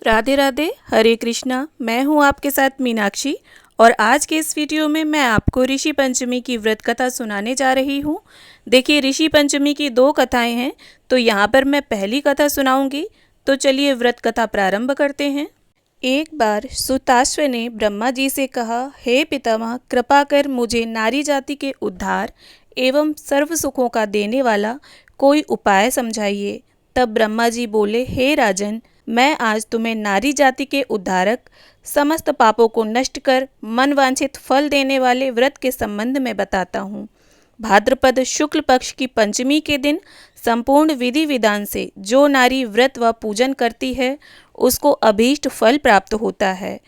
राधे राधे, हरे कृष्णा। मैं हूं आपके साथ मीनाक्षी और आज के इस वीडियो में मैं आपको ऋषि पंचमी की व्रत कथा सुनाने जा रही हूं। देखिए, ऋषि पंचमी की दो कथाएं हैं, तो यहाँ पर मैं पहली कथा सुनाऊंगी। तो चलिए व्रत कथा प्रारंभ करते हैं। एक बार सुताश्व ने ब्रह्मा जी से कहा, हे पितामह, कृपा कर मुझे नारी जाति के उद्धार एवं सर्व सुखों का देने वाला कोई उपाय समझाइए। तब ब्रह्मा जी बोले, हे राजन, मैं आज तुम्हें नारी जाति के उद्धारक, समस्त पापों को नष्ट कर मन वांछित फल देने वाले व्रत के संबंध में बताता हूँ। भाद्रपद शुक्ल पक्ष की पंचमी के दिन संपूर्ण विधि विधान से जो नारी व्रत व पूजन करती है उसको अभीष्ट फल प्राप्त होता है।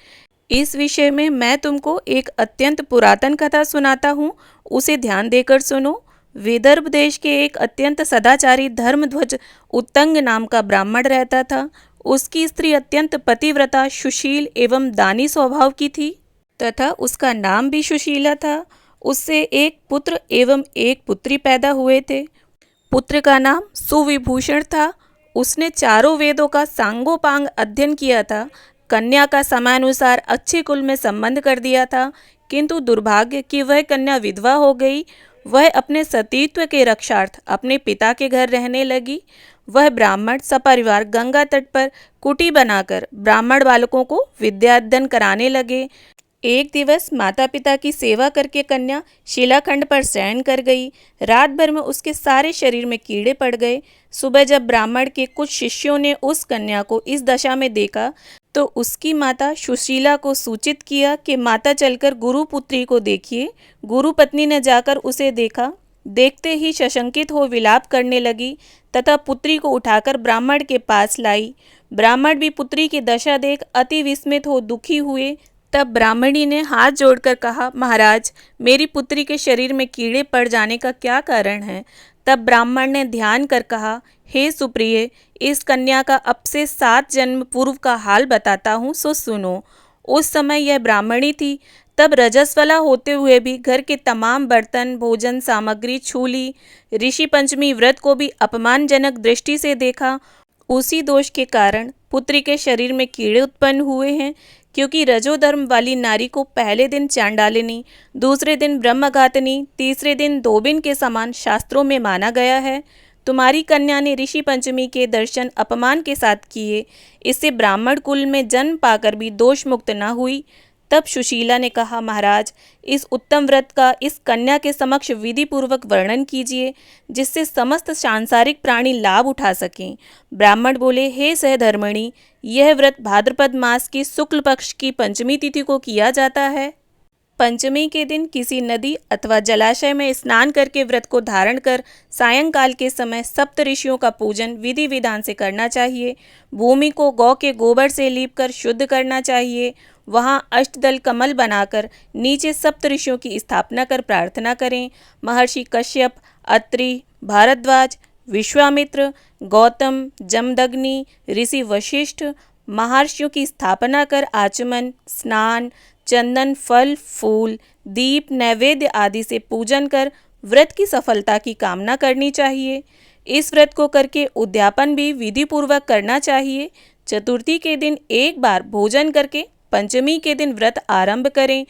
इस विषय में मैं तुमको एक अत्यंत पुरातन कथा सुनाता हूँ, उसे ध्यान देकर सुनो। विदर्भ देश के एक अत्यंत सदाचारी धर्मध्वज उत्तंग नाम का ब्राह्मण रहता था। उसकी स्त्री अत्यंत पतिव्रता, सुशील एवं दानी स्वभाव की थी तथा उसका नाम भी सुशीला था। उससे एक पुत्र एवं एक पुत्री पैदा हुए थे। पुत्र का नाम सुविभूषण था। उसने चारों वेदों का सांगोपांग अध्ययन किया था। कन्या का समयानुसार अच्छे कुल में संबंध कर दिया था, किंतु दुर्भाग्य कि वह कन्या विधवा हो गई। वह अपने सतीत्व के रक्षार्थ अपने पिता के घर रहने लगी। वह ब्राह्मण सपरिवार गंगा तट पर कुटी बनाकर ब्राह्मण बालकों को विद्याध्ययन कराने लगे। एक दिवस माता पिता की सेवा करके कन्या शिलाखंड पर शयन कर गई। रात भर में उसके सारे शरीर में कीड़े पड़ गए। सुबह जब ब्राह्मण के कुछ शिष्यों ने उस कन्या को इस दशा में देखा तो उसकी माता सुशीला को सूचित किया कि माता चलकर गुरु पुत्री को देखिए। गुरु पत्नी ने जाकर उसे देखा। देखते ही सशंकित हो विलाप करने लगी तथा पुत्री को उठाकर ब्राह्मण के पास लाई। ब्राह्मण भी पुत्री की दशा देख अति विस्मित हो दुखी हुए। तब ब्राह्मणी ने हाथ जोड़कर कहा, महाराज, मेरी पुत्री के शरीर में कीड़े पड़ जाने का क्या कारण है? तब ब्राह्मण ने ध्यान कर कहा, हे सुप्रिय, इस कन्या का अब से 7 जन्म पूर्व का हाल बताता हूँ, सो सुनो। उस समय यह ब्राह्मणी थी। तब रजस्वला होते हुए भी घर के तमाम बर्तन, भोजन सामग्री छू ली। ऋषि पंचमी व्रत को भी अपमानजनक दृष्टि से देखा। उसी दोष के कारण पुत्री के शरीर में कीड़े उत्पन्न हुए हैं, क्योंकि रजोधर्म वाली नारी को पहले दिन चांडालिनी, दूसरे दिन ब्रह्मघातनी, तीसरे दिन धोबिन के समान शास्त्रों में माना गया है। तुम्हारी कन्या ने ऋषि पंचमी के दर्शन अपमान के साथ किए। इससे ब्राह्मण कुल में जन्म पाकर भी दोष मुक्त न हुई। तब सुशीला ने कहा, महाराज, इस उत्तम व्रत का इस कन्या के समक्ष विधि पूर्वक वर्णन कीजिए, जिससे समस्त सांसारिक प्राणी लाभ उठा सकें। ब्राह्मण बोले, हे सहधर्मिणी, यह व्रत भाद्रपद मास की शुक्ल पक्ष की पंचमी तिथि को किया जाता है। पंचमी के दिन किसी नदी अथवा जलाशय में स्नान करके व्रत को धारण कर सायंकाल के समय सप्त ऋषियों का पूजन विधि विधान से करना चाहिए। भूमि को गौ के गोबर से लीप कर शुद्ध करना चाहिए। वहाँ अष्टदल कमल बनाकर नीचे सप्त ऋषियों की स्थापना कर प्रार्थना करें। महर्षि कश्यप, अत्रि, भारद्वाज, विश्वामित्र, गौतम, जमदग्नि, ऋषि वशिष्ठ, महर्षियों की स्थापना कर आचमन, स्नान, चंदन, फल, फूल, दीप, नैवेद्य आदि से पूजन कर व्रत की सफलता की कामना करनी चाहिए। इस व्रत को करके उद्यापन भी विधि पूर्वक करना चाहिए। चतुर्थी के दिन एक बार भोजन करके पंचमी के दिन व्रत आरंभ करें।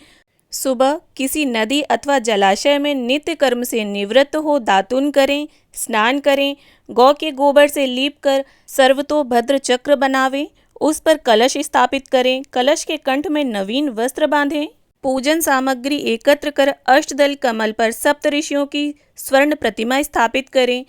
सुबह किसी नदी अथवा जलाशय में नित्य कर्म से निवृत्त हो दातुन करें, स्नान करें, गौ के गोबर से लीप कर सर्वतोभद्र चक्र बनावें, उस पर कलश स्थापित करें, कलश के कंठ में नवीन वस्त्र बांधें। पूजन सामग्री एकत्र कर अष्टदल कमल पर सप्त ऋषियों की स्वर्ण प्रतिमा स्थापित करें।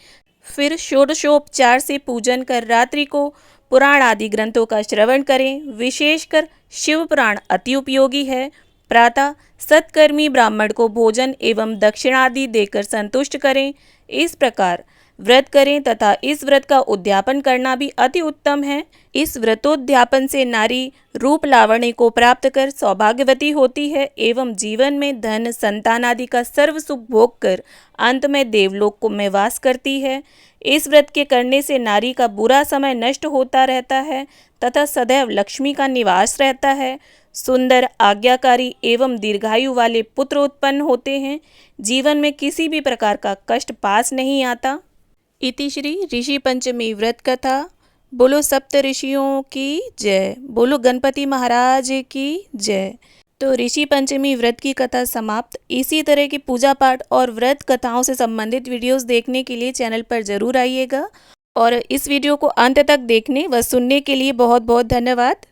फिर षोडशोपचार से पूजन कर रात्रि को पुराण आदि ग्रंथों का श्रवण करें। विशेषकर शिव पुराण अति उपयोगी है। प्रातः सत्कर्मी ब्राह्मण को भोजन एवं दक्षिणादि देकर संतुष्ट करें। इस प्रकार व्रत करें तथा इस व्रत का उद्यापन करना भी अति उत्तम है। इस व्रतोद्यापन से नारी रूप लावण्य को प्राप्त कर सौभाग्यवती होती है एवं जीवन में धन, संतान आदि का सर्व सुख भोग कर अंत में देवलोक में वास करती है। इस व्रत के करने से नारी का बुरा समय नष्ट होता रहता है तथा सदैव लक्ष्मी का निवास रहता है। सुंदर, आज्ञाकारी एवं दीर्घायु वाले पुत्र उत्पन्न होते हैं। जीवन में किसी भी प्रकार का कष्ट पास नहीं आता। इति श्री ऋषि पंचमी व्रत कथा। बोलो सप्त ऋषियों की जय। बोलो गणपति महाराज की जय। तो ऋषि पंचमी व्रत की कथा समाप्त। इसी तरह की पूजा पाठ और व्रत कथाओं से संबंधित वीडियोस देखने के लिए चैनल पर ज़रूर आइएगा और इस वीडियो को अंत तक देखने व सुनने के लिए बहुत बहुत धन्यवाद।